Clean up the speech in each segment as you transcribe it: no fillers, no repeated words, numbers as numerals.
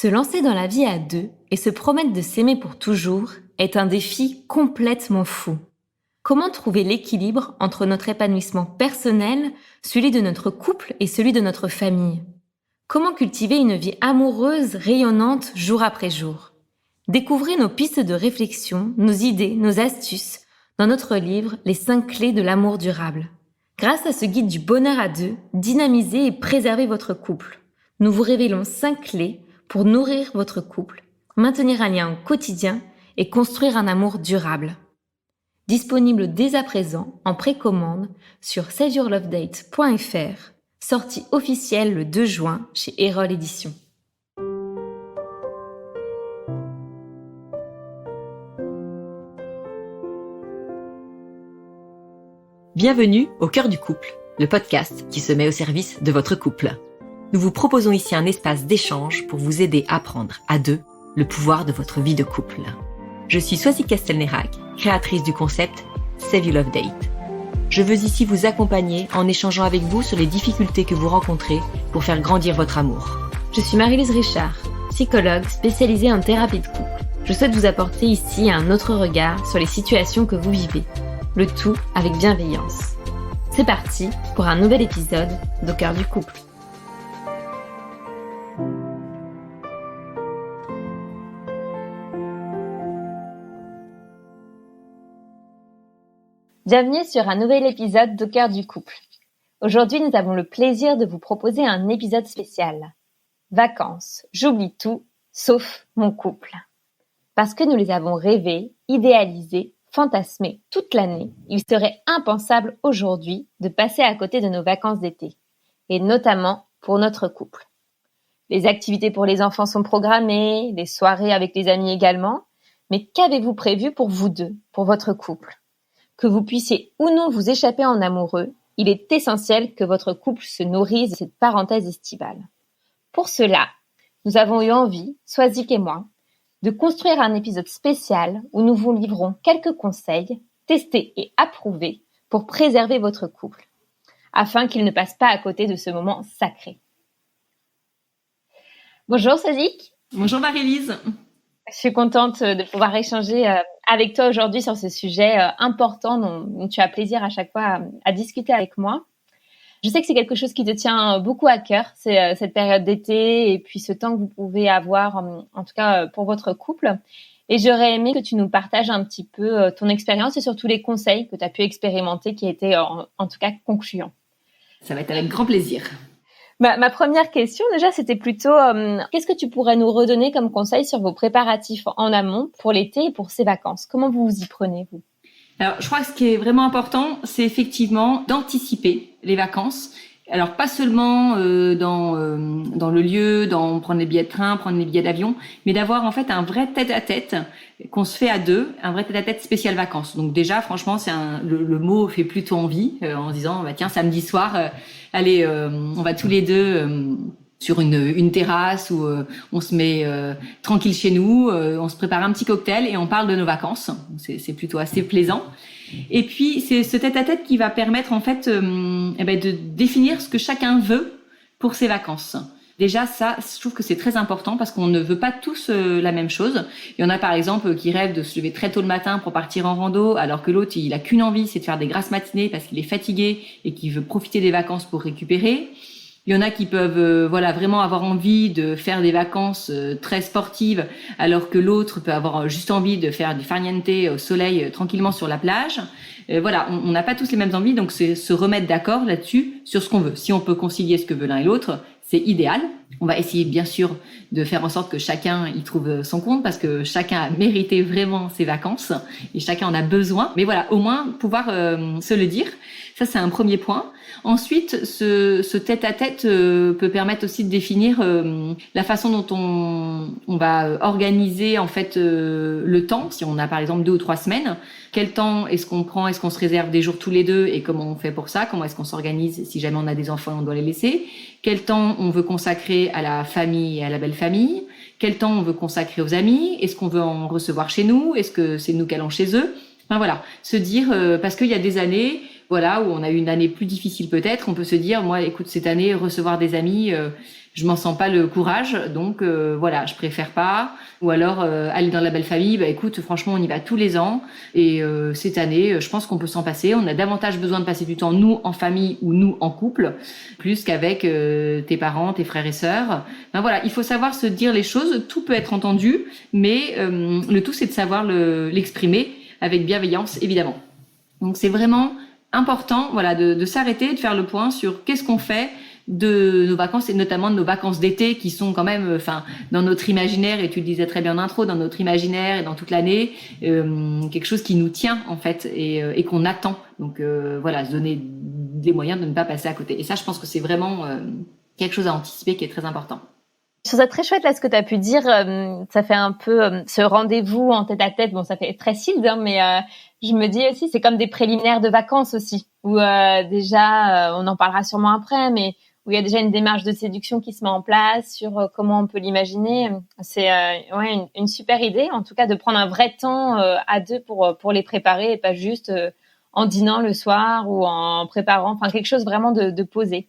Se lancer dans la vie à deux et se promettre de s'aimer pour toujours est un défi complètement fou. Comment trouver l'équilibre entre notre épanouissement personnel, celui de notre couple et celui de notre famille? Comment cultiver une vie amoureuse rayonnante jour après jour? Découvrez nos pistes de réflexion, nos idées, nos astuces dans notre livre « Les 5 clés de l'amour durable ». Grâce à ce guide du bonheur à deux, dynamisez et préservez votre couple. Nous vous révélons 5 clés pour nourrir votre couple, maintenir un lien au quotidien et construire un amour durable. Disponible dès à présent en précommande sur saveyourlovedate.fr, sortie officielle le 2 juin chez Erol Éditions. Bienvenue au cœur du couple, le podcast qui se met au service de votre couple. Nous vous proposons ici un espace d'échange pour vous aider à prendre à deux le pouvoir de votre vie de couple. Je suis Swazik Castelnerac, créatrice du concept Save Your Love Date. Je veux ici vous accompagner en échangeant avec vous sur les difficultés que vous rencontrez pour faire grandir votre amour. Je suis Marie-Lise Richard, psychologue spécialisée en thérapie de couple. Je souhaite vous apporter ici un autre regard sur les situations que vous vivez, le tout avec bienveillance. C'est parti pour un nouvel épisode d'Au cœur du couple. Bienvenue sur un nouvel épisode d'Au cœur du couple. Aujourd'hui, nous avons le plaisir de vous proposer un épisode spécial. Vacances, j'oublie tout, sauf mon couple. Parce que nous les avons rêvés, idéalisés, fantasmés toute l'année, il serait impensable aujourd'hui de passer à côté de nos vacances d'été, et notamment pour notre couple. Les activités pour les enfants sont programmées, les soirées avec les amis également, mais qu'avez-vous prévu pour vous deux, pour votre couple ? Que vous puissiez ou non vous échapper en amoureux, il est essentiel que votre couple se nourrisse de cette parenthèse estivale. Pour cela, nous avons eu envie, Swazik et moi, de construire un épisode spécial où nous vous livrons quelques conseils, testés et approuvés pour préserver votre couple, afin qu'il ne passe pas à côté de ce moment sacré. Bonjour Swazik. Bonjour Marie-Lise. Je suis contente de pouvoir échanger avec toi aujourd'hui sur ce sujet important dont tu as plaisir à chaque fois à discuter avec moi. Je sais que c'est quelque chose qui te tient beaucoup à cœur, c'est cette période d'été et puis ce temps que vous pouvez avoir, en tout cas pour votre couple. Et j'aurais aimé que tu nous partages un petit peu ton expérience et surtout les conseils que tu as pu expérimenter qui étaient en tout cas concluants. Ça va être avec grand plaisir. Ma première question, déjà, c'était plutôt qu'est-ce que tu pourrais nous redonner comme conseil sur vos préparatifs en amont pour l'été et pour ces vacances? Comment vous vous y prenez, vous? Alors, je crois que ce qui est vraiment important, c'est effectivement d'anticiper les vacances. Alors, pas seulement dans le lieu, dans prendre les billets de train, prendre les billets d'avion, mais d'avoir en fait un vrai tête-à-tête qu'on se fait à deux, un vrai tête-à-tête spécial vacances. Donc déjà, franchement, le mot fait plutôt envie en se disant, bah, tiens, samedi soir, allez, on va tous les deux sur une terrasse où on se met tranquille chez nous, on se prépare un petit cocktail et on parle de nos vacances. C'est plutôt assez plaisant. Et puis c'est ce tête-à-tête qui va permettre en fait de définir ce que chacun veut pour ses vacances. Déjà ça, je trouve que c'est très important parce qu'on ne veut pas tous la même chose. Il y en a par exemple qui rêvent de se lever très tôt le matin pour partir en rando, alors que l'autre il a qu'une envie, c'est de faire des grasses matinées parce qu'il est fatigué et qu'il veut profiter des vacances pour récupérer. Il y en a qui peuvent vraiment avoir envie de faire des vacances très sportives alors que l'autre peut avoir juste envie de faire du farniente au soleil tranquillement sur la plage. On n'a pas tous les mêmes envies, donc c'est se remettre d'accord là-dessus sur ce qu'on veut. Si on peut concilier ce que veut l'un et l'autre, c'est idéal. On va essayer bien sûr de faire en sorte que chacun y trouve son compte parce que chacun a mérité vraiment ses vacances et chacun en a besoin. Mais voilà, au moins pouvoir se le dire. Ça, c'est un premier point. Ensuite, ce tête-à-tête peut permettre aussi de définir la façon dont on va organiser en fait le temps. Si on a par exemple 2 ou 3 semaines, quel temps est-ce qu'on prend? Est-ce qu'on se réserve des jours tous les deux? Et comment on fait pour ça? Comment est-ce qu'on s'organise si jamais on a des enfants et on doit les laisser? Quel temps on veut consacrer à la famille et à la belle famille? Quel temps on veut consacrer aux amis? Est-ce qu'on veut en recevoir chez nous? Est-ce que c'est nous qui allons chez eux? Enfin voilà, se dire parce qu'il y a des années où on a eu une année plus difficile peut-être, on peut se dire moi écoute cette année recevoir des amis je m'en sens pas le courage, donc voilà, je préfère pas. Ou alors aller dans la belle famille, bah écoute, franchement, on y va tous les ans et cette année, je pense qu'on peut s'en passer. On a davantage besoin de passer du temps nous en famille ou nous en couple, plus qu'avec tes parents, tes frères et sœurs. Ben voilà, il faut savoir se dire les choses. Tout peut être entendu, mais le tout c'est de savoir l'exprimer avec bienveillance, évidemment. Donc c'est vraiment important, voilà, de s'arrêter, de faire le point sur qu'est-ce qu'on fait de nos vacances et notamment de nos vacances d'été qui sont quand même, dans notre imaginaire, et tu le disais très bien en intro, dans notre imaginaire et dans toute l'année, quelque chose qui nous tient en fait et qu'on attend. Donc voilà, se donner des moyens de ne pas passer à côté. Et ça, je pense que c'est vraiment quelque chose à anticiper qui est très important. Je trouve ça très chouette là ce que tu as pu dire. Ça fait un peu ce rendez-vous en tête à tête. Bon, ça fait très chill, hein, mais je me dis aussi c'est comme des préliminaires de vacances aussi. Où déjà, on en parlera sûrement après, mais où il y a déjà une démarche de séduction qui se met en place sur comment on peut l'imaginer. C'est une super idée, en tout cas, de prendre un vrai temps à deux pour les préparer et pas juste en dînant le soir ou en préparant, enfin quelque chose vraiment de posé.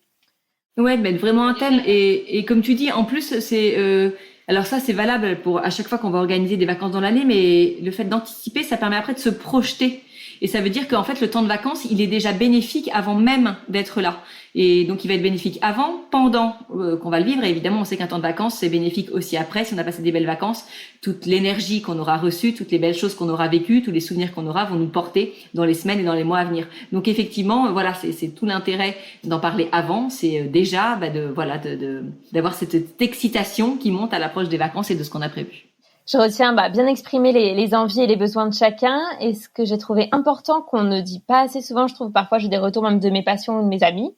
Ouais, de mettre vraiment un thème et comme tu dis, en plus c'est alors ça c'est valable pour à chaque fois qu'on va organiser des vacances dans l'année, mais le fait d'anticiper, ça permet après de se projeter et ça veut dire qu'en fait le temps de vacances il est déjà bénéfique avant même d'être là et donc il va être bénéfique avant, pendant qu'on va le vivre et évidemment on sait qu'un temps de vacances c'est bénéfique aussi après si on a passé des belles vacances, toute l'énergie qu'on aura reçue, toutes les belles choses qu'on aura vécues, tous les souvenirs qu'on aura vont nous porter dans les semaines et dans les mois à venir. Donc effectivement voilà c'est tout l'intérêt d'en parler avant, c'est déjà d'avoir cette excitation qui monte à l'approche des vacances et de ce qu'on a prévu. Je retiens bien exprimer les envies et les besoins de chacun. Et ce que j'ai trouvé important qu'on ne dit pas assez souvent, je trouve parfois j'ai des retours même de mes patients ou de mes amis,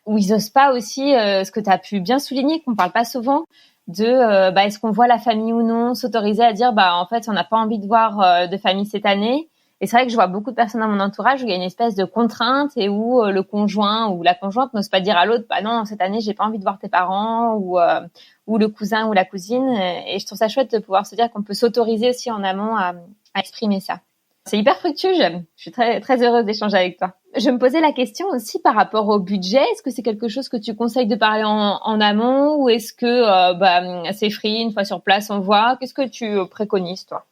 où ils osent pas aussi, ce que tu as pu bien souligner, qu'on parle pas souvent, de est-ce qu'on voit la famille ou non, s'autoriser à dire en fait on n'a pas envie de voir de famille cette année. Et c'est vrai que je vois beaucoup de personnes dans mon entourage où il y a une espèce de contrainte et où le conjoint ou la conjointe n'ose pas dire à l'autre non cette année j'ai pas envie de voir tes parents ou le cousin ou la cousine. Et je trouve ça chouette de pouvoir se dire qu'on peut s'autoriser aussi en amont à exprimer ça. C'est hyper fructueux, j'aime. Je suis très très heureuse d'échanger avec toi. Je me posais la question aussi par rapport au budget. Est-ce que c'est quelque chose que tu conseilles de parler en amont ou est-ce que c'est free, une fois sur place on voit? Qu'est-ce que tu préconises toi?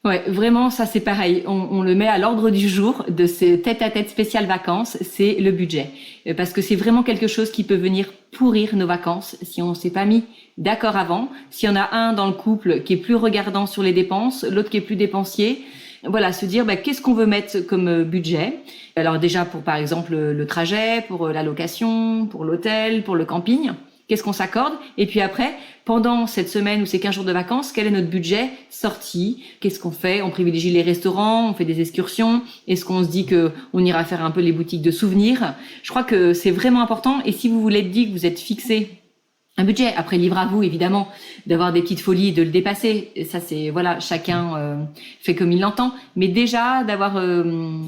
Ouais, vraiment, ça c'est pareil. On le met à l'ordre du jour de ces tête-à-tête spéciales vacances, c'est le budget. Parce que c'est vraiment quelque chose qui peut venir pourrir nos vacances si on s'est pas mis d'accord avant. S'il y en a un dans le couple qui est plus regardant sur les dépenses, l'autre qui est plus dépensier. Voilà, se dire qu'est-ce qu'on veut mettre comme budget. Alors déjà pour par exemple le trajet, pour la location, pour l'hôtel, pour le camping. Qu'est-ce qu'on s'accorde? Et puis après, pendant cette semaine ou ces 15 jours de vacances, quel est notre budget sorti? Qu'est-ce qu'on fait? On privilégie les restaurants, on fait des excursions. Est-ce qu'on se dit que on ira faire un peu les boutiques de souvenirs? Je crois que c'est vraiment important. Et si vous vous l'êtes dit que vous êtes fixé un budget, après libre à vous évidemment d'avoir des petites folies et de le dépasser, et ça c'est chacun fait comme il l'entend, mais déjà d'avoir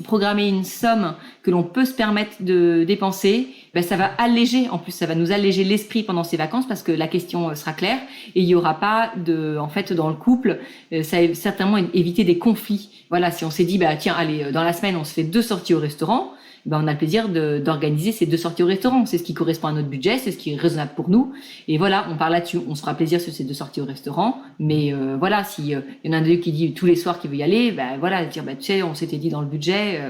programmé une somme que l'on peut se permettre de dépenser, ça va alléger, en plus ça va nous alléger l'esprit pendant ces vacances parce que la question sera claire et il y aura pas dans le couple, ça va certainement éviter des conflits. Voilà, si on s'est dit tiens allez dans la semaine on se fait 2 sorties au restaurant, on a le plaisir d'organiser ces 2 sorties au restaurant. C'est ce qui correspond à notre budget, c'est ce qui est raisonnable pour nous. Et voilà, on parle là-dessus. On se fera plaisir sur ces 2 sorties au restaurant. Mais si y en a un d'eux qui dit tous les soirs qu'il veut y aller, dire tu sais, on s'était dit dans le budget.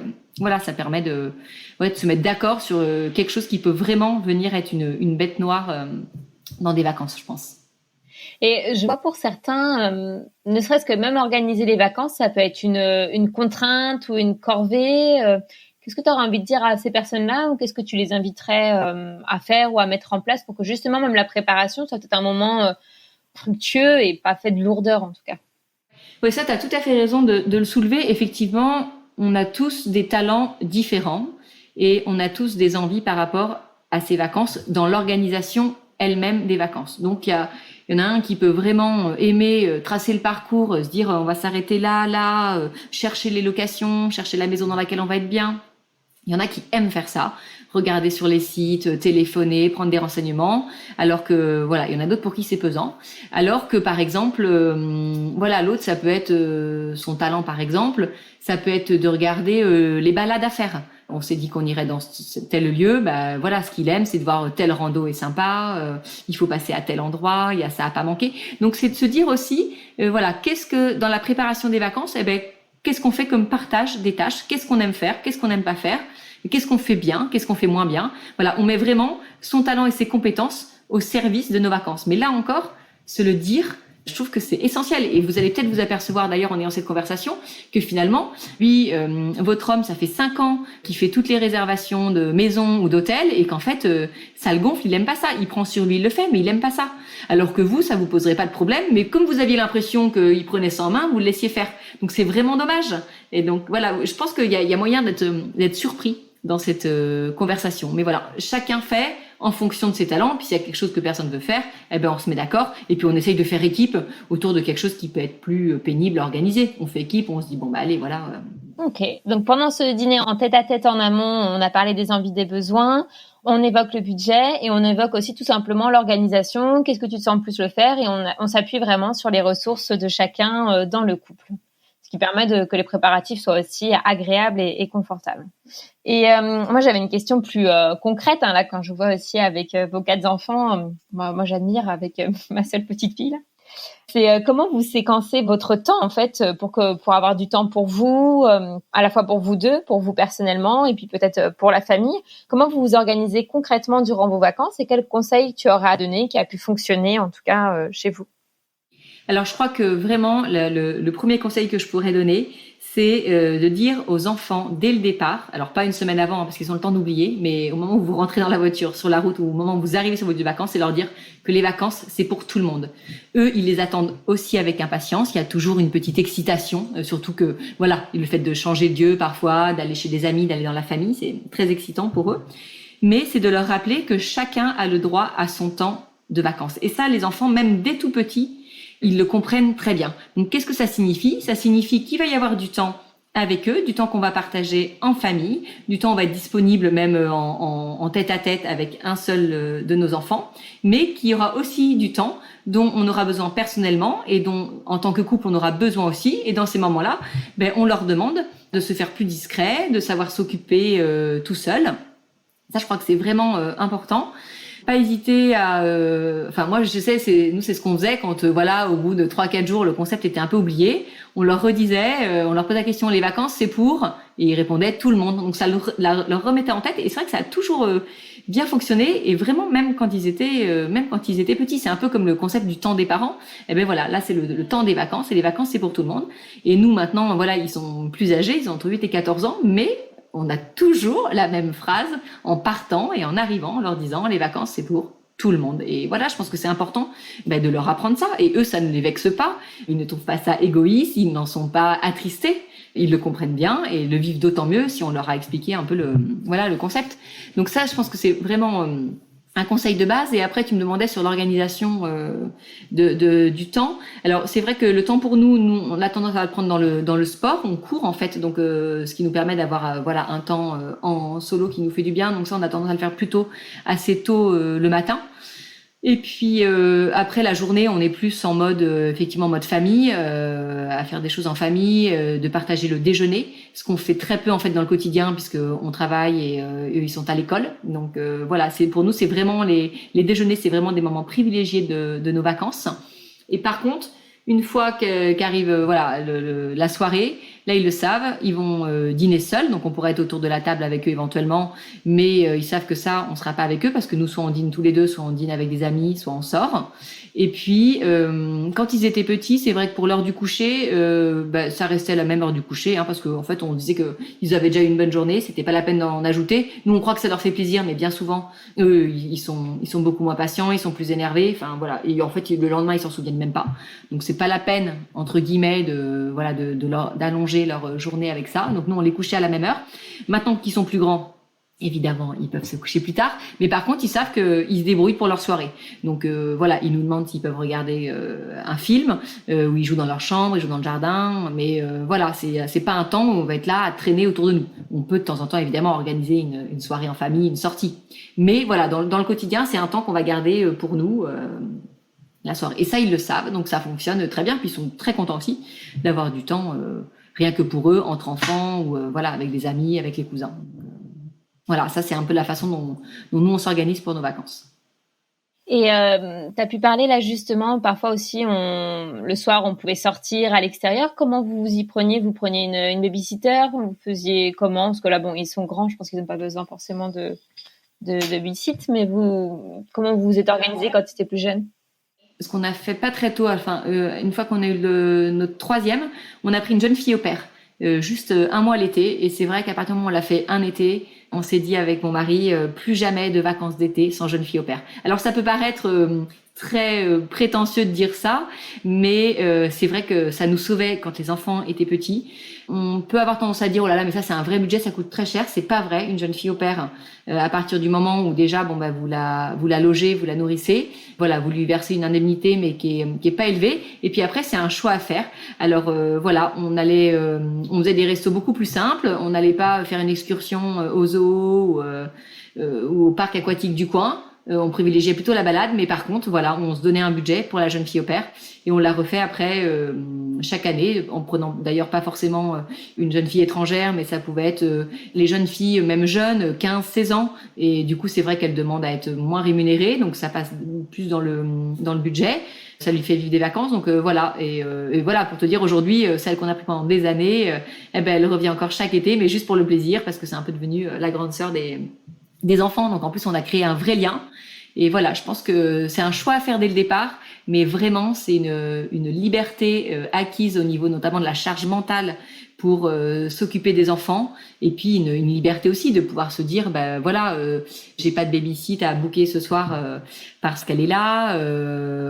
Ça permet de se mettre d'accord sur quelque chose qui peut vraiment venir être une bête noire dans des vacances, je pense. Et je vois pour certains, ne serait-ce que même organiser les vacances, ça peut être une contrainte ou une corvée. Qu'est-ce que tu aurais envie de dire à ces personnes-là ou qu'est-ce que tu les inviterais à faire ou à mettre en place pour que justement même la préparation soit peut-être un moment fructueux et pas fait de lourdeur en tout cas? Oui, ça, tu as tout à fait raison de le soulever. Effectivement, on a tous des talents différents et on a tous des envies par rapport à ces vacances dans l'organisation elle-même des vacances. Donc, il y en a un qui peut vraiment aimer tracer le parcours, se dire on va s'arrêter là, chercher les locations, chercher la maison dans laquelle on va être bien. Il y en a qui aiment faire ça, regarder sur les sites, téléphoner, prendre des renseignements, alors que voilà, il y en a d'autres pour qui c'est pesant. Alors que par exemple, l'autre, ça peut être son talent par exemple, ça peut être de regarder les balades à faire. On s'est dit qu'on irait dans tel lieu, ce qu'il aime, c'est de voir tel rando est sympa, il faut passer à tel endroit, il y a ça à pas manquer. Donc c'est de se dire aussi, qu'est-ce que dans la préparation des vacances, qu'est-ce qu'on fait comme partage des tâches, qu'est-ce qu'on aime faire, qu'est-ce qu'on n'aime pas faire, qu'est-ce qu'on fait bien, qu'est-ce qu'on fait moins bien. Voilà, on met vraiment son talent et ses compétences au service de nos vacances. Mais là encore, se le dire, je trouve que c'est essentiel. Et vous allez peut-être vous apercevoir d'ailleurs en ayant cette conversation que finalement, lui, votre homme, ça fait 5 ans qu'il fait toutes les réservations de maisons ou d'hôtels et qu'en fait, ça le gonfle, il aime pas ça. Il prend sur lui, il le fait, mais il aime pas ça. Alors que vous, ça vous poserait pas de problème. Mais comme vous aviez l'impression qu'il prenait ça en main, vous le laissiez faire. Donc c'est vraiment dommage. Et donc voilà, je pense qu'il y a moyen d'être surpris dans cette conversation. Mais voilà, chacun fait en fonction de ses talents. Puis s'il y a quelque chose que personne ne veut faire, on se met d'accord. Et puis on essaye de faire équipe autour de quelque chose qui peut être plus pénible à organiser. On fait équipe, on se dit allez, voilà. Ok. Donc pendant ce dîner en tête-à-tête en amont, on a parlé des envies, des besoins. On évoque le budget et on évoque aussi tout simplement l'organisation. Qu'est-ce que tu te sens plus le faire? Et on s'appuie vraiment sur les ressources de chacun dans le couple. Ce qui permet que les préparatifs soient aussi agréables et confortables. Et moi, j'avais une question plus concrète là quand je vois aussi avec vos 4 enfants. Moi, j'admire avec ma seule petite fille. Là. C'est comment vous séquencez votre temps en fait pour avoir du temps pour vous, à la fois pour vous deux, pour vous personnellement et puis peut-être pour la famille. Comment vous vous organisez concrètement durant vos vacances et quels conseils tu auras à donner qui a pu fonctionner en tout cas chez vous? Alors, je crois que vraiment, le premier conseil que je pourrais donner, c'est de dire aux enfants dès le départ, alors pas une semaine avant parce qu'ils ont le temps d'oublier, mais au moment où vous rentrez dans la voiture, sur la route, ou au moment où vous arrivez sur votre lieu de vacances, c'est leur dire que les vacances, c'est pour tout le monde. Eux, ils les attendent aussi avec impatience. Il y a toujours une petite excitation, surtout que, le fait de changer de lieu parfois, d'aller chez des amis, d'aller dans la famille, c'est très excitant pour eux. Mais c'est de leur rappeler que chacun a le droit à son temps de vacances. Et ça, les enfants, même dès tout petits, ils le comprennent très bien. Donc, qu'est-ce que ça signifie? Ça signifie qu'il va y avoir du temps avec eux, du temps qu'on va partager en famille, du temps où on va être disponible même en tête-à-tête avec un seul de nos enfants, mais qu'il y aura aussi du temps dont on aura besoin personnellement et dont, en tant que couple, on aura besoin aussi. Et dans ces moments-là, on leur demande de se faire plus discret, de savoir s'occuper tout seul. Ça, je crois que c'est vraiment important. Pas hésiter à moi je sais c'est ce qu'on faisait quand au bout de 3-4 jours le concept était un peu oublié, on leur redisait, on leur posait la question les vacances c'est pour, et ils répondaient tout le monde, donc ça leur remettait en tête, et c'est vrai que ça a toujours bien fonctionné, et vraiment même quand ils étaient petits, c'est un peu comme le concept du temps des parents. Là c'est le temps des vacances, et les vacances c'est pour tout le monde. Et nous maintenant ils sont plus âgés, ils ont entre 8 et 14 ans, mais on a toujours la même phrase en partant et en arrivant, en leur disant les vacances c'est pour tout le monde. Et voilà, je pense que c'est important de leur apprendre ça. Et eux, ça ne les vexe pas. Ils ne trouvent pas ça égoïste, ils n'en sont pas attristés. Ils le comprennent bien et le vivent d'autant mieux si on leur a expliqué un peu le concept. Donc ça, je pense que c'est vraiment un conseil de base. Et après, tu me demandais sur l'organisation du temps. Alors, c'est vrai que le temps pour nous, on a tendance à le prendre dans le sport. On court, en fait. Donc, ce qui nous permet d'avoir un temps en solo qui nous fait du bien. Donc ça, on a tendance à le faire plutôt assez tôt le matin. Et puis après la journée, on est plus en mode effectivement mode famille, à faire des choses en famille, de partager le déjeuner, ce qu'on fait très peu en fait dans le quotidien puisque on travaille et eux ils sont à l'école. Donc c'est pour nous c'est vraiment les déjeuners, c'est vraiment des moments privilégiés de nos vacances. Et par contre, une fois qu'arrive la soirée, là ils le savent, ils vont dîner seuls, donc on pourrait être autour de la table avec eux éventuellement, mais ils savent que ça on sera pas avec eux parce que nous soit on dîne tous les deux, soit on dîne avec des amis, soit on sort. Et puis quand ils étaient petits, c'est vrai que pour l'heure du coucher, ça restait la même heure du coucher, parce que en fait on disait que ils avaient déjà eu une bonne journée, c'était pas la peine d'en ajouter. Nous on croit que ça leur fait plaisir, mais bien souvent eux ils sont beaucoup moins patients, ils sont plus énervés, et en fait le lendemain ils s'en souviennent même pas. Donc c'est pas la peine entre guillemets d'allonger leur journée avec ça. Donc nous on les couchait à la même heure. Maintenant qu'ils sont plus grands, Évidemment, ils peuvent se coucher plus tard, mais par contre, ils savent qu'ils se débrouillent pour leur soirée. Donc voilà, ils nous demandent s'ils peuvent regarder un film où ils jouent dans leur chambre, ils jouent dans le jardin, mais voilà, c'est pas un temps où on va être là à traîner autour de nous. On peut de temps en temps évidemment organiser une soirée en famille, une sortie, mais voilà, dans le quotidien, c'est un temps qu'on va garder pour nous la soirée. Et ça, ils le savent, donc ça fonctionne très bien. Puis ils sont très contents aussi d'avoir du temps rien que pour eux, entre enfants ou voilà, avec des amis, avec les cousins. Voilà, ça c'est un peu la façon dont nous on s'organise pour nos vacances. Et tu as pu parler là justement, parfois aussi le soir on pouvait sortir à l'extérieur. Comment vous vous y preniez? Vous preniez une babysitter? Vous faisiez comment? Parce que là bon, ils sont grands, je pense qu'ils n'ont pas besoin forcément de babysit, mais comment vous vous êtes organisé quand tu étais plus jeune? Ce qu'on a fait pas très tôt, enfin une fois qu'on a eu notre 3e, on a pris une jeune fille au pair, juste un mois l'été. Et c'est vrai qu'à partir du moment où on l'a fait un été, on s'est dit avec mon mari, plus jamais de vacances d'été sans jeune fille au pair. Alors ça peut paraître très prétentieux de dire ça, mais c'est vrai que ça nous sauvait quand les enfants étaient petits. On peut avoir tendance à dire oh là là, mais ça c'est un vrai budget, ça coûte très cher. C'est pas vrai. Une jeune fille au pair, à partir du moment où déjà bon bah vous la logez, vous la nourrissez, voilà, vous lui versez une indemnité mais qui est pas élevée. Et puis après c'est un choix à faire. Alors voilà, on faisait des restos beaucoup plus simples. On n'allait pas faire une excursion au zoo ou au parc aquatique du coin. On privilégiait plutôt la balade, mais par contre, voilà, on se donnait un budget pour la jeune fille au pair et on l'a refait après chaque année, en prenant d'ailleurs pas forcément une jeune fille étrangère, mais ça pouvait être les jeunes filles, même jeunes, 15-16 ans, et du coup c'est vrai qu'elles demandent à être moins rémunérées, donc ça passe plus dans le budget. Ça lui fait vivre des vacances, donc voilà. Et voilà, pour te dire, aujourd'hui, celle qu'on a pris pendant des années, elle revient encore chaque été, mais juste pour le plaisir, parce que c'est un peu devenu la grande sœur des enfants. Donc en plus, on a créé un vrai lien. Et voilà, je pense que c'est un choix à faire dès le départ, mais vraiment, c'est une liberté acquise au niveau notamment de la charge mentale pour s'occuper des enfants, et puis une liberté aussi de pouvoir se dire ben voilà, j'ai pas de baby-sit à booker ce soir parce qu'elle est là,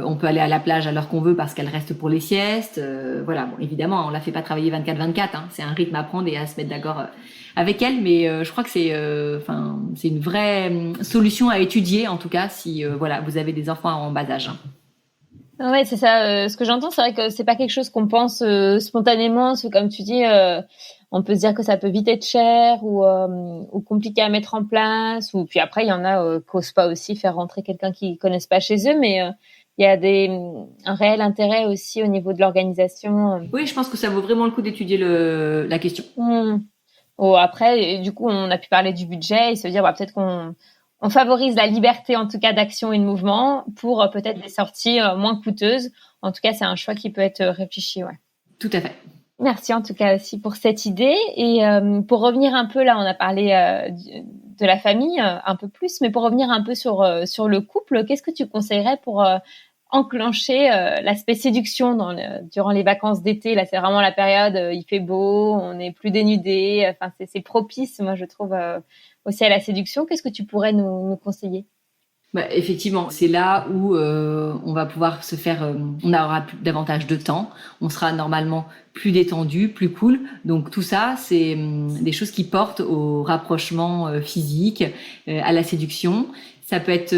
on peut aller à la plage à l'heure qu'on veut parce qu'elle reste pour les siestes, voilà. Bon, évidemment, on la fait pas travailler 24/24, hein, c'est un rythme à prendre et à se mettre d'accord avec elle, mais je crois que c'est une vraie solution à étudier, en tout cas si voilà, vous avez des enfants en bas âge. Ouais, c'est ça. Ce que j'entends, c'est vrai que c'est pas quelque chose qu'on pense spontanément. Parce que, comme tu dis, on peut se dire que ça peut vite être cher ou compliqué à mettre en place. Ou puis après, il y en a qui n'osent pas aussi faire rentrer quelqu'un qu'ils connaissent pas chez eux. Mais il y a un réel intérêt aussi au niveau de l'organisation. Oui, je pense que ça vaut vraiment le coup d'étudier la question. Oh, après, du coup, on a pu parler du budget et se dire peut-être qu'on favorise la liberté, en tout cas, d'action et de mouvement pour peut-être des sorties moins coûteuses. En tout cas, c'est un choix qui peut être réfléchi, ouais. Tout à fait. Merci en tout cas aussi pour cette idée. Et pour revenir un peu, là, on a parlé de la famille un peu plus, mais pour revenir un peu sur le couple, qu'est-ce que tu conseillerais pour enclencher l'aspect séduction durant les vacances d'été? Là, c'est vraiment la période, il fait beau, on est plus dénudé, enfin, c'est propice, moi, je trouve, aussi à la séduction. Qu'est-ce que tu pourrais nous conseiller? Bah, effectivement, c'est là où on va pouvoir se faire, on aura davantage de temps, on sera normalement plus détendu, plus cool. Donc tout ça, c'est des choses qui portent au rapprochement physique, à la séduction. Ça peut être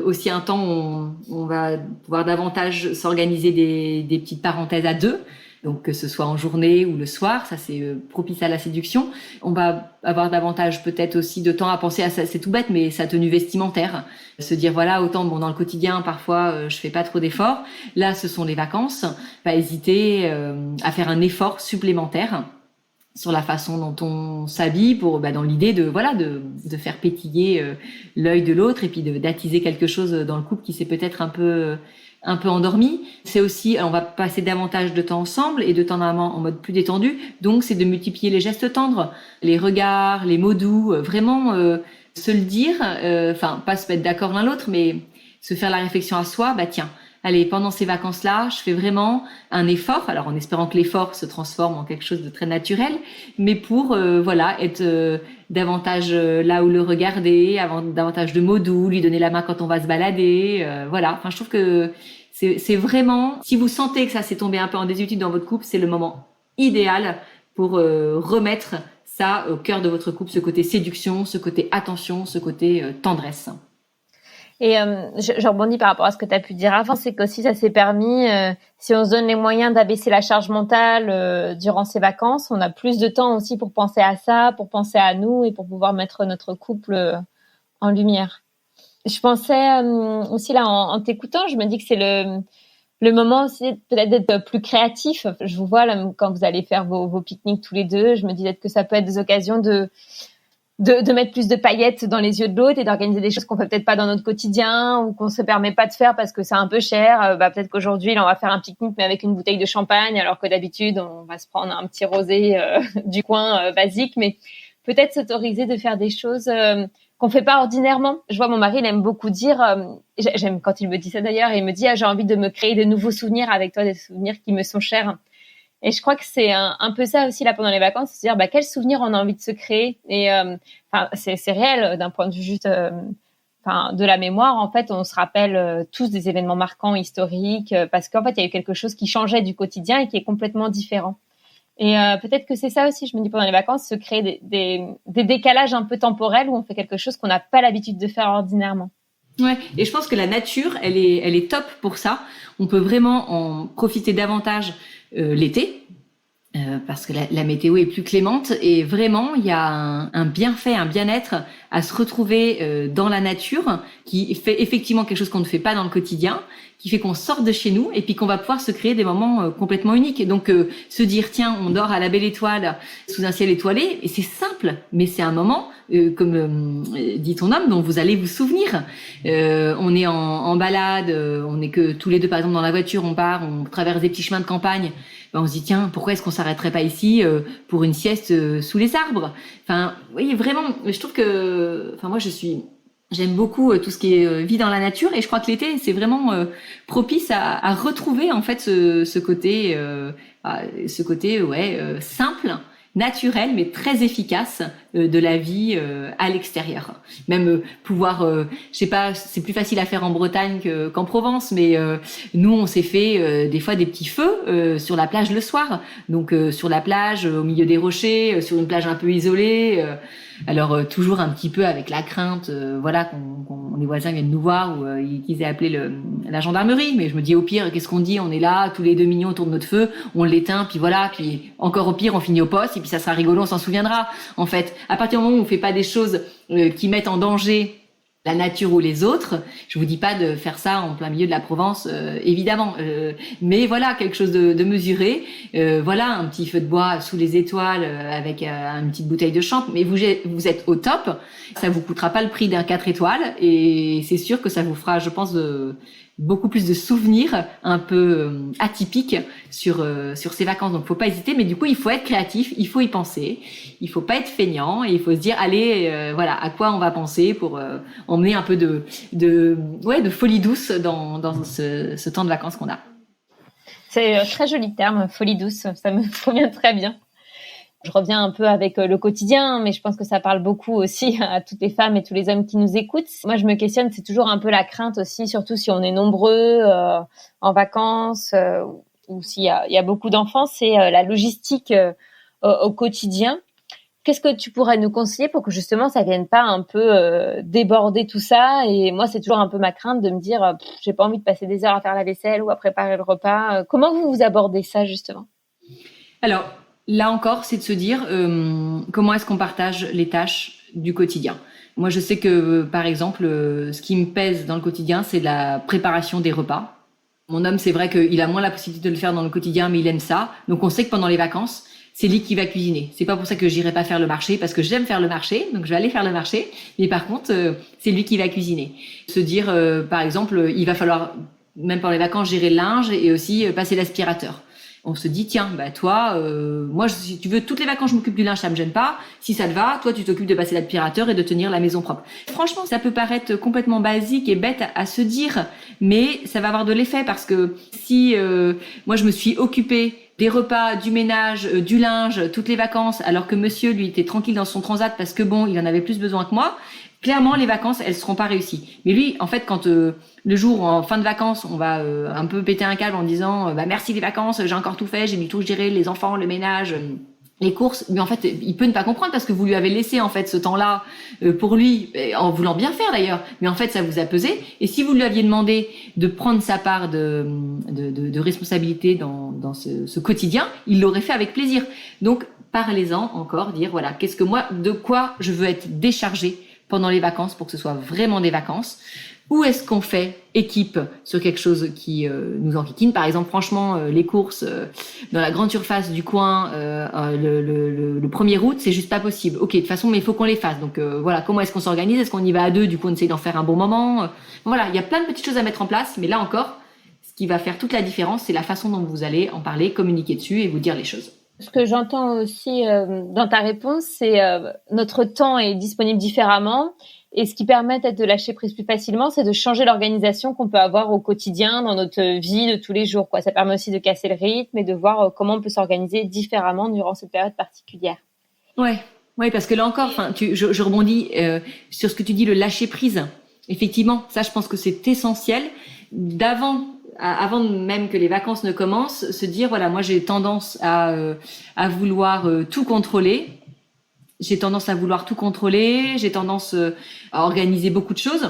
aussi un temps où on va pouvoir davantage s'organiser des petites parenthèses à deux. Donc que ce soit en journée ou le soir, ça c'est propice à la séduction. On va avoir davantage peut-être aussi de temps à penser à ça, c'est tout bête, mais sa tenue vestimentaire. Se dire voilà, autant dans le quotidien parfois je fais pas trop d'efforts. Là ce sont les vacances. Pas hésiter à faire un effort supplémentaire sur la façon dont on s'habille pour dans l'idée de faire pétiller l'œil de l'autre et puis d'attiser quelque chose dans le couple qui s'est peut-être un peu endormi. C'est aussi, on va passer davantage de temps ensemble et de temps en mode plus détendu. Donc, c'est de multiplier les gestes tendres, les regards, les mots doux, vraiment se le dire, pas se mettre d'accord l'un l'autre, mais se faire la réflexion à soi, tiens, allez, pendant ces vacances-là, je fais vraiment un effort, alors en espérant que l'effort se transforme en quelque chose de très naturel, mais pour être davantage là où le regarder, avoir davantage de mots doux, lui donner la main quand on va se balader, je trouve que c'est vraiment, si vous sentez que ça s'est tombé un peu en désuétude dans votre couple, c'est le moment idéal pour remettre ça au cœur de votre couple, ce côté séduction, ce côté attention, ce côté tendresse. Et je rebondis par rapport à ce que tu as pu dire avant, c'est qu'aussi ça s'est permis, si on se donne les moyens d'abaisser la charge mentale durant ces vacances, on a plus de temps aussi pour penser à ça, pour penser à nous et pour pouvoir mettre notre couple en lumière. Je pensais aussi là en t'écoutant, je me dis que c'est le moment aussi peut-être d'être plus créatif. Je vous vois là quand vous allez faire vos pique-niques tous les deux, je me dis peut-être que ça peut être des occasions de mettre plus de paillettes dans les yeux de l'autre et d'organiser des choses qu'on fait peut-être pas dans notre quotidien ou qu'on se permet pas de faire parce que c'est un peu cher. Peut-être qu'aujourd'hui, là, on va faire un pique-nique mais avec une bouteille de champagne alors que d'habitude, on va se prendre un petit rosé du coin basique. Mais peut-être s'autoriser de faire des choses qu'on fait pas ordinairement. Je vois mon mari, il aime beaucoup dire, j'aime quand il me dit ça d'ailleurs, il me dit j'ai envie de me créer de nouveaux souvenirs avec toi, des souvenirs qui me sont chers. Et je crois que c'est un peu ça aussi là pendant les vacances, c'est se dire quels souvenirs on a envie de se créer. Et c'est réel d'un point de vue juste de la mémoire. En fait, on se rappelle tous des événements marquants, historiques, parce qu'en fait il y a eu quelque chose qui changeait du quotidien et qui est complètement différent. Et peut-être que c'est ça aussi, je me dis pendant les vacances, se créer des décalages un peu temporels où on fait quelque chose qu'on n'a pas l'habitude de faire ordinairement. Ouais, et je pense que la nature, elle est top pour ça. On peut vraiment en profiter davantage l'été, parce que la météo est plus clémente et vraiment il y a un bienfait, un bien-être à se retrouver dans la nature qui fait effectivement quelque chose qu'on ne fait pas dans le quotidien, qui fait qu'on sort de chez nous et puis qu'on va pouvoir se créer des moments complètement uniques. Et donc se dire tiens, on dort à la belle étoile sous un ciel étoilé, et c'est simple, mais c'est un moment comme dit ton homme dont vous allez vous souvenir. On est en balade, on est que tous les deux par exemple dans la voiture, on part, on traverse des petits chemins de campagne. On se dit tiens, pourquoi est-ce qu'on s'arrêterait pas ici pour une sieste sous les arbres? Enfin, oui, vraiment, je trouve que, moi j'aime beaucoup tout ce qui est vie dans la nature et je crois que l'été c'est vraiment propice à retrouver en fait ce côté simple, naturel mais très efficace de la vie à l'extérieur. Même pouvoir, je sais pas, c'est plus facile à faire en Bretagne qu'en Provence, mais nous on s'est fait des fois des petits feux sur la plage le soir. Donc sur la plage, au milieu des rochers, sur une plage un peu isolée. Alors toujours un petit peu avec la crainte, qu'on les voisins viennent nous voir ou qu'ils aient appelé la gendarmerie. Mais je me dis au pire, qu'est-ce qu'on dit? On est là, tous les 2 mignons autour de notre feu, on l'éteint, puis voilà, puis encore au pire, on finit au poste et puis ça sera rigolo, on s'en souviendra. En fait, à partir du moment où on fait pas des choses qui mettent en danger la nature ou les autres, je vous dis pas de faire ça en plein milieu de la Provence, évidemment, mais voilà quelque chose de mesuré, un petit feu de bois sous les étoiles avec une petite bouteille de champ, mais vous êtes au top, ça vous coûtera pas le prix d'un 4 étoiles et c'est sûr que ça vous fera, je pense, beaucoup plus de souvenirs un peu atypiques sur ces vacances. Donc faut pas hésiter, mais du coup il faut être créatif, il faut y penser, il faut pas être feignant et il faut se dire allez à quoi on va penser pour emmener un peu de folie douce dans ce temps de vacances qu'on a. C'est un très joli terme, folie douce, ça me convient très bien. Je reviens un peu avec le quotidien, mais je pense que ça parle beaucoup aussi à toutes les femmes et tous les hommes qui nous écoutent. Moi, je me questionne, c'est toujours un peu la crainte aussi, surtout si on est nombreux en vacances ou s'il y a beaucoup d'enfants, c'est la logistique au quotidien. Qu'est-ce que tu pourrais nous conseiller pour que justement ça vienne pas un peu déborder tout ça? Et moi, c'est toujours un peu ma crainte de me dire, j'ai pas envie de passer des heures à faire la vaisselle ou à préparer le repas. Comment vous abordez ça justement? Alors, là encore, c'est de se dire comment est-ce qu'on partage les tâches du quotidien. Moi, je sais que, par exemple, ce qui me pèse dans le quotidien, c'est la préparation des repas. Mon homme, c'est vrai qu'il a moins la possibilité de le faire dans le quotidien, mais il aime ça. Donc, on sait que pendant les vacances, c'est lui qui va cuisiner. C'est pas pour ça que j'irai pas faire le marché, parce que j'aime faire le marché, donc je vais aller faire le marché. Mais par contre, c'est lui qui va cuisiner. Se dire, par exemple, il va falloir, même pendant les vacances, gérer le linge et aussi passer l'aspirateur. On se dit tiens, toi, moi si tu veux toutes les vacances je m'occupe du linge, ça me gêne pas. Si ça te va, toi tu t'occupes de passer l'aspirateur et de tenir la maison propre. Franchement, ça peut paraître complètement basique et bête à se dire, mais ça va avoir de l'effet parce que si moi je me suis occupée des repas, du ménage, du linge, toutes les vacances, alors que monsieur lui était tranquille dans son transat parce que il en avait plus besoin que moi. Clairement, les vacances, elles seront pas réussies. Mais lui, en fait, quand le jour en fin de vacances, on va un peu péter un câble en disant merci les vacances, j'ai encore tout fait, j'ai mis tout géré, les enfants, le ménage, les courses, mais en fait, il peut ne pas comprendre parce que vous lui avez laissé en fait ce temps-là pour lui, en voulant bien faire d'ailleurs, mais en fait ça vous a pesé. Et si vous lui aviez demandé de prendre sa part de responsabilité dans ce quotidien, il l'aurait fait avec plaisir. Donc parlez-en encore, dire voilà, de quoi je veux être déchargée pendant les vacances pour que ce soit vraiment des vacances. Où est-ce qu'on fait équipe sur quelque chose qui nous enquiquine? Par exemple, franchement, les courses dans la grande surface du coin le 1er août, c'est juste pas possible. Ok, de toute façon, mais il faut qu'on les fasse. Donc voilà, comment est-ce qu'on s'organise? Est-ce qu'on y va à 2? Du coup, on essaie d'en faire un bon moment. Voilà, il y a plein de petites choses à mettre en place. Mais là encore, ce qui va faire toute la différence, c'est la façon dont vous allez en parler, communiquer dessus et vous dire les choses. Ce que j'entends aussi dans ta réponse, c'est notre temps est disponible différemment. Et ce qui permet peut-être de lâcher prise plus facilement, c'est de changer l'organisation qu'on peut avoir au quotidien dans notre vie de tous les jours, quoi. Ça permet aussi de casser le rythme et de voir comment on peut s'organiser différemment durant cette période particulière. Ouais, parce que là encore, je rebondis sur ce que tu dis, le lâcher prise. Effectivement, ça, je pense que c'est essentiel. Avant même que les vacances ne commencent, se dire voilà, moi j'ai tendance à vouloir tout contrôler. J'ai tendance à organiser beaucoup de choses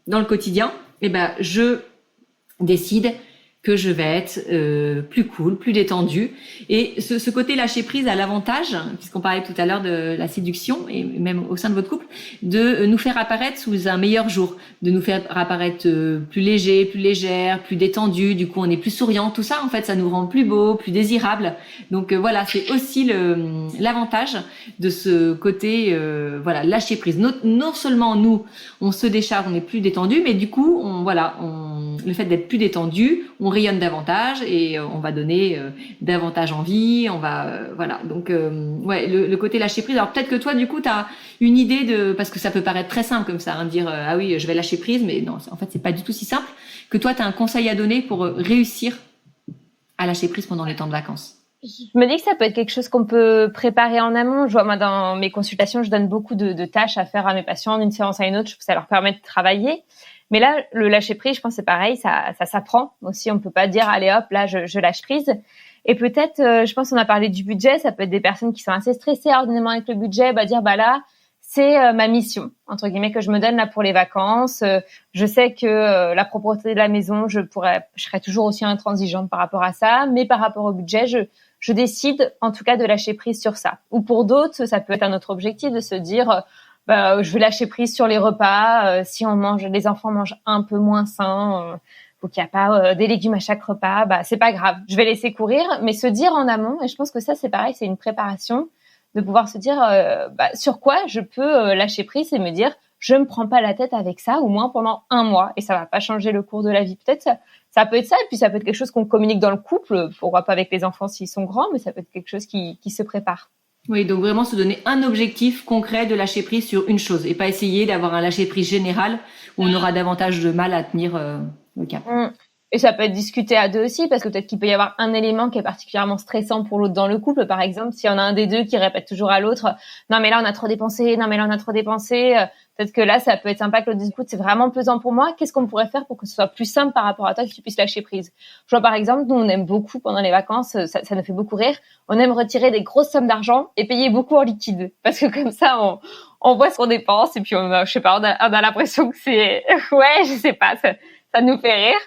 dans le quotidien. Et ben, je décide que je vais être plus cool, plus détendue. Et ce côté lâcher prise a l'avantage, puisqu'on parlait tout à l'heure de la séduction, et même au sein de votre couple, de nous faire apparaître sous un meilleur jour, de nous faire apparaître plus léger, plus légère, plus détendu. Du coup, on est plus souriant. Tout ça, en fait, ça nous rend plus beau, plus désirable. Donc voilà, c'est aussi l'avantage de ce côté lâcher prise. Non seulement nous, on se décharge, on est plus détendu, mais du coup, le fait d'être plus détendu, on rayonne davantage et on va donner davantage envie. Donc le côté lâcher prise. Alors peut-être que toi, du coup, tu as une idée parce que ça peut paraître très simple comme ça, hein, dire ah oui, je vais lâcher prise, mais non, en fait, c'est pas du tout si simple. Que toi, tu as un conseil à donner pour réussir à lâcher prise pendant les temps de vacances. Je me dis que ça peut être quelque chose qu'on peut préparer en amont. Je vois, moi, dans mes consultations, je donne beaucoup de tâches à faire à mes patients d'une séance à une autre. Je trouve que ça leur permet de travailler. Mais là, le lâcher prise, je pense que c'est pareil, ça s'apprend aussi. On peut pas dire, allez hop, là, je lâche prise. Et peut-être, je pense qu'on a parlé du budget, ça peut être des personnes qui sont assez stressées ordinairement avec le budget, dire, là, c'est ma mission, entre guillemets, que je me donne là pour les vacances. Je sais que la propreté de la maison, je serai toujours aussi intransigeante par rapport à ça, mais par rapport au budget, je décide en tout cas de lâcher prise sur ça. Ou pour d'autres, ça peut être un autre objectif de se dire, je vais lâcher prise sur les repas. Si les enfants mangent un peu moins sain, faut qu'il n'y a pas des légumes à chaque repas, c'est pas grave. Je vais laisser courir, mais se dire en amont, et je pense que ça c'est pareil, c'est une préparation de pouvoir se dire sur quoi je peux lâcher prise et me dire je me prends pas la tête avec ça au moins pendant 1 mois et ça va pas changer le cours de la vie. Peut-être ça peut être ça, et puis ça peut être quelque chose qu'on communique dans le couple, pourquoi pas avec les enfants s'ils sont grands, mais ça peut être quelque chose qui se prépare. Oui, donc vraiment se donner un objectif concret de lâcher prise sur une chose et pas essayer d'avoir un lâcher prise général où on aura davantage de mal à tenir le cap. Et ça peut être discuté à deux aussi, parce que peut-être qu'il peut y avoir un élément qui est particulièrement stressant pour l'autre dans le couple. Par exemple, s'il y en a un des deux qui répète toujours à l'autre « Non mais là on a trop dépensé, non mais là on a trop dépensé », peut-être que là ça peut être sympa que l'autre dise « Écoute, c'est vraiment pesant pour moi, qu'est-ce qu'on pourrait faire pour que ce soit plus simple par rapport à toi, que tu puisses lâcher prise ?» Je vois par exemple, nous on aime beaucoup pendant les vacances, ça nous fait beaucoup rire, on aime retirer des grosses sommes d'argent et payer beaucoup en liquide, parce que comme ça on voit ce qu'on dépense et puis on a l'impression que c'est je sais pas, ça nous fait rire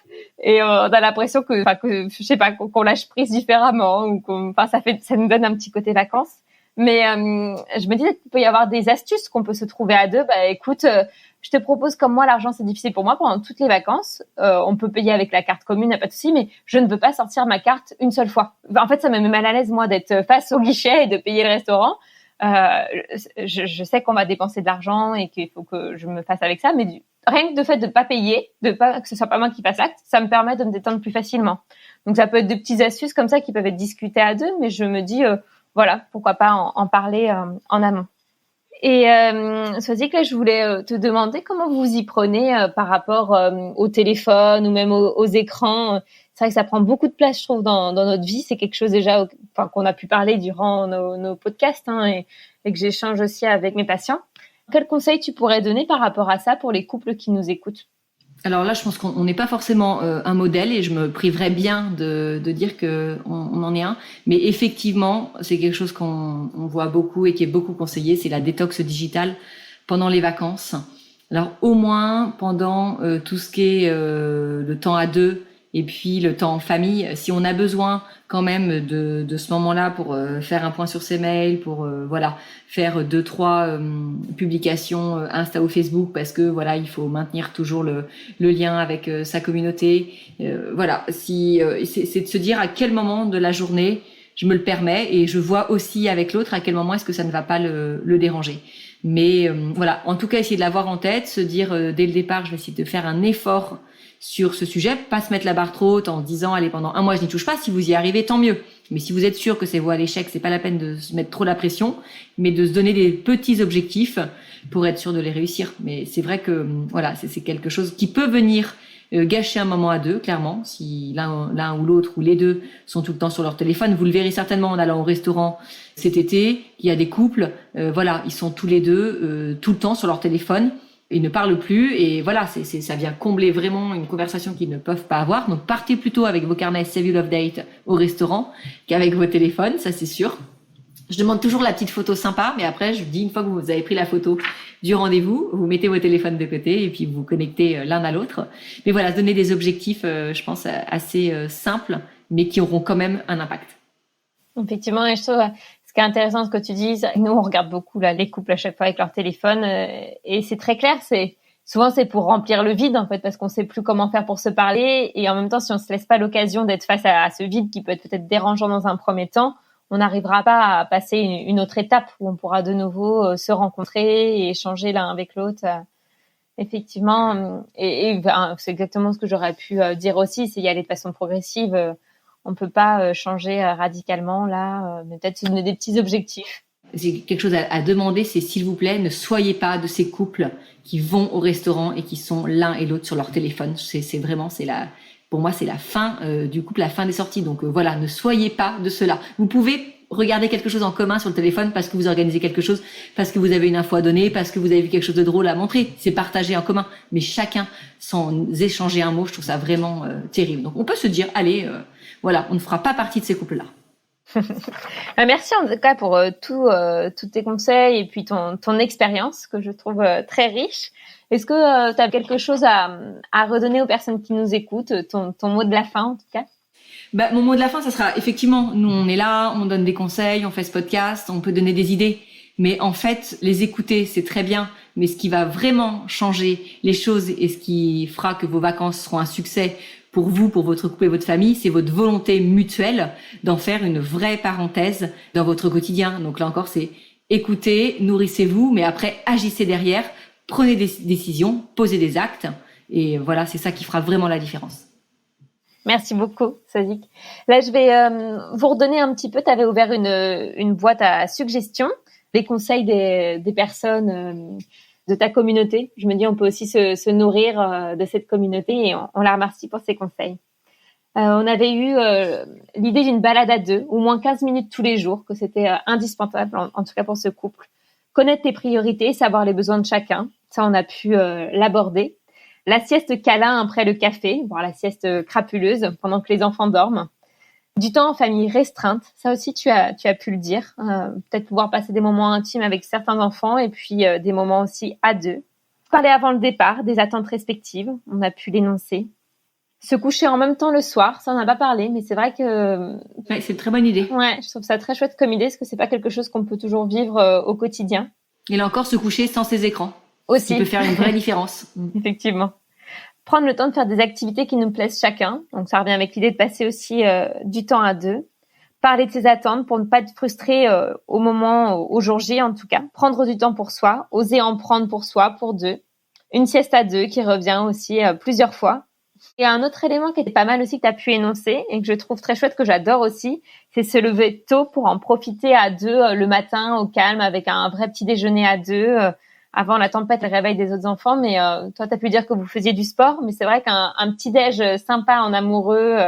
et on a l'impression que je sais pas, qu'on lâche prise différemment ou ça nous donne un petit côté vacances. Mais je me dis qu'il peut y avoir des astuces qu'on peut se trouver à deux. Écoute, je te propose, comme moi l'argent c'est difficile pour moi pendant toutes les vacances, on peut payer avec la carte commune, y a pas de souci, mais je ne veux pas sortir ma carte une seule fois. En fait, ça me met mal à l'aise moi d'être face au guichet et de payer le restaurant. Je sais qu'on va dépenser de l'argent et qu'il faut que je me fasse avec ça, mais rien que le fait de pas payer, que ce soit pas moi qui fasse l'acte, ça me permet de me détendre plus facilement. Donc ça peut être des petites astuces comme ça qui peuvent être discutées à deux, mais je me dis pourquoi pas en parler en amont. Et Swazik, là je voulais te demander comment vous y prenez par rapport au téléphone ou même aux écrans. C'est vrai que ça prend beaucoup de place, je trouve, dans notre vie. C'est quelque chose déjà qu'on a pu parler durant nos podcasts et que j'échange aussi avec mes patients. Quel conseil tu pourrais donner par rapport à ça pour les couples qui nous écoutent ? Alors là, je pense qu'on n'est pas forcément un modèle et je me priverais bien de dire que on en est un. Mais effectivement, c'est quelque chose qu'on voit beaucoup et qui est beaucoup conseillé, c'est la détox digitale pendant les vacances. Alors au moins pendant tout ce qui est le temps à deux et puis le temps en famille, si on a besoin quand même de ce moment-là pour faire un point sur ses mails, pour faire 2-3 publications Insta ou Facebook parce que voilà, il faut maintenir toujours le lien avec sa communauté. C'est de se dire à quel moment de la journée je me le permets et je vois aussi avec l'autre à quel moment est-ce que ça ne va pas le déranger. Mais en tout cas, essayer de l'avoir en tête, se dire dès le départ, je vais essayer de faire un effort sur ce sujet, pas se mettre la barre trop haute en disant allez pendant un mois je n'y touche pas. Si vous y arrivez, tant mieux. Mais si vous êtes sûr que c'est voie à l'échec, c'est pas la peine de se mettre trop la pression, mais de se donner des petits objectifs pour être sûr de les réussir. Mais c'est vrai que c'est quelque chose qui peut venir gâcher un moment à deux, clairement. Si l'un ou l'autre ou les deux sont tout le temps sur leur téléphone, vous le verrez certainement en allant au restaurant cet été. Il y a des couples, ils sont tous les deux tout le temps sur leur téléphone. Ils ne parlent plus et ça vient combler vraiment une conversation qu'ils ne peuvent pas avoir. Donc partez plutôt avec vos carnets Save You Love Date au restaurant qu'avec vos téléphones, ça c'est sûr. Je demande toujours la petite photo sympa, mais après je dis une fois que vous avez pris la photo du rendez-vous, vous mettez vos téléphones de côté et puis vous connectez l'un à l'autre. Mais voilà, donner des objectifs, je pense, assez simples, mais qui auront quand même un impact. Effectivement, et je trouve ce qui est intéressant ce que tu dis, nous on regarde beaucoup là les couples à chaque fois avec leur téléphone et c'est très clair, souvent c'est pour remplir le vide en fait parce qu'on sait plus comment faire pour se parler et en même temps si on se laisse pas l'occasion d'être face à ce vide qui peut être peut-être dérangeant dans un premier temps, on n'arrivera pas à passer une autre étape où on pourra de nouveau se rencontrer et échanger l'un avec l'autre. Effectivement, et c'est exactement ce que j'aurais pu dire aussi, c'est y aller de façon progressive. On peut pas changer radicalement là, mais peut-être se donner des petits objectifs. C'est quelque chose à demander, c'est s'il vous plaît, ne soyez pas de ces couples qui vont au restaurant et qui sont l'un et l'autre sur leur téléphone. Pour moi, c'est la fin du couple, la fin des sorties. Donc ne soyez pas de ceux-là. Vous pouvez regarder quelque chose en commun sur le téléphone parce que vous organisez quelque chose, parce que vous avez une info à donner, parce que vous avez vu quelque chose de drôle à montrer. C'est partagé en commun. Mais chacun, sans échanger un mot, je trouve ça vraiment terrible. Donc on peut se dire, allez, on ne fera pas partie de ces couples-là. Merci en tout cas pour tous tes conseils et puis ton expérience que je trouve très riche. Est-ce que tu as quelque chose à redonner aux personnes qui nous écoutent, ton mot de la fin en tout cas? Mon mot de la fin, ça sera effectivement, nous on est là, on donne des conseils, on fait ce podcast, on peut donner des idées, mais en fait, les écouter, c'est très bien, mais ce qui va vraiment changer les choses et ce qui fera que vos vacances seront un succès pour vous, pour votre couple et votre famille, c'est votre volonté mutuelle d'en faire une vraie parenthèse dans votre quotidien. Donc là encore, c'est écoutez, nourrissez-vous, mais après, agissez derrière, prenez des décisions, posez des actes, et c'est ça qui fera vraiment la différence. Merci beaucoup, Sazik. Là, je vais vous redonner un petit peu. Tu avais ouvert une boîte à suggestions, des conseils des personnes de ta communauté. Je me dis, on peut aussi se nourrir de cette communauté et on la remercie pour ses conseils. On avait eu l'idée d'une balade à deux, au moins 15 minutes tous les jours, que c'était indispensable, en tout cas pour ce couple. Connaître tes priorités, savoir les besoins de chacun. Ça, on a pu l'aborder. La sieste câlin après le café, voire la sieste crapuleuse pendant que les enfants dorment. Du temps en famille restreinte, ça aussi tu as pu le dire. Peut-être pouvoir passer des moments intimes avec certains enfants et puis des moments aussi à deux. Parler avant le départ, des attentes respectives, on a pu l'énoncer. Se coucher en même temps le soir, ça on n'a pas parlé, mais c'est vrai que... Ouais, c'est une très bonne idée. Ouais, je trouve ça très chouette comme idée, parce que c'est pas quelque chose qu'on peut toujours vivre au quotidien. Et là encore, se coucher sans ses écrans. Aussi. Qui peut faire une vraie différence. Effectivement. Prendre le temps de faire des activités qui nous plaisent chacun. Donc, ça revient avec l'idée de passer aussi du temps à deux. Parler de ses attentes pour ne pas être frustré au jour J, en tout cas. Prendre du temps pour soi. Oser en prendre pour soi, pour deux. Une sieste à deux qui revient aussi plusieurs fois. Et un autre élément qui était pas mal aussi que tu as pu énoncer et que je trouve très chouette, que j'adore aussi, c'est se lever tôt pour en profiter à deux le matin au calme avec un vrai petit déjeuner à deux avant la tempête et le réveil des autres enfants. Mais toi, tu as pu dire que vous faisiez du sport, mais c'est vrai qu'un petit déj sympa en amoureux,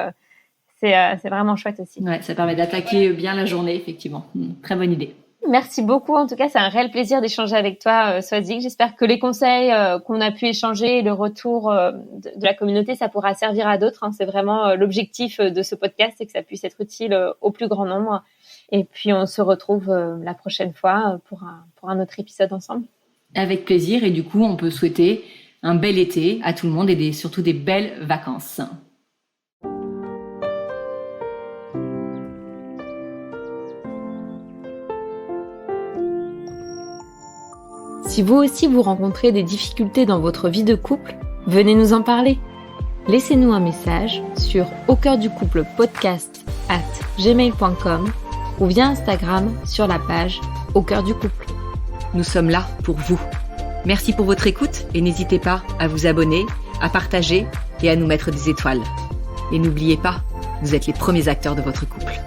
c'est vraiment chouette aussi. Ouais, ça permet d'attaquer bien la journée, effectivement. Très bonne idée. Merci beaucoup. En tout cas, c'est un réel plaisir d'échanger avec toi, Swazik. J'espère que les conseils qu'on a pu échanger et le retour de la communauté, ça pourra servir à d'autres. C'est vraiment l'objectif de ce podcast, c'est que ça puisse être utile au plus grand nombre. Et puis, on se retrouve la prochaine fois pour un autre épisode ensemble. Avec plaisir. Et du coup, on peut souhaiter un bel été à tout le monde et surtout des belles vacances. Si vous aussi vous rencontrez des difficultés dans votre vie de couple, venez nous en parler. Laissez-nous un message sur aucoeurducouplepodcast@gmail.com ou via Instagram sur la page Au Cœur du Couple. Nous sommes là pour vous. Merci pour votre écoute et n'hésitez pas à vous abonner, à partager et à nous mettre des étoiles. Et n'oubliez pas, vous êtes les premiers acteurs de votre couple.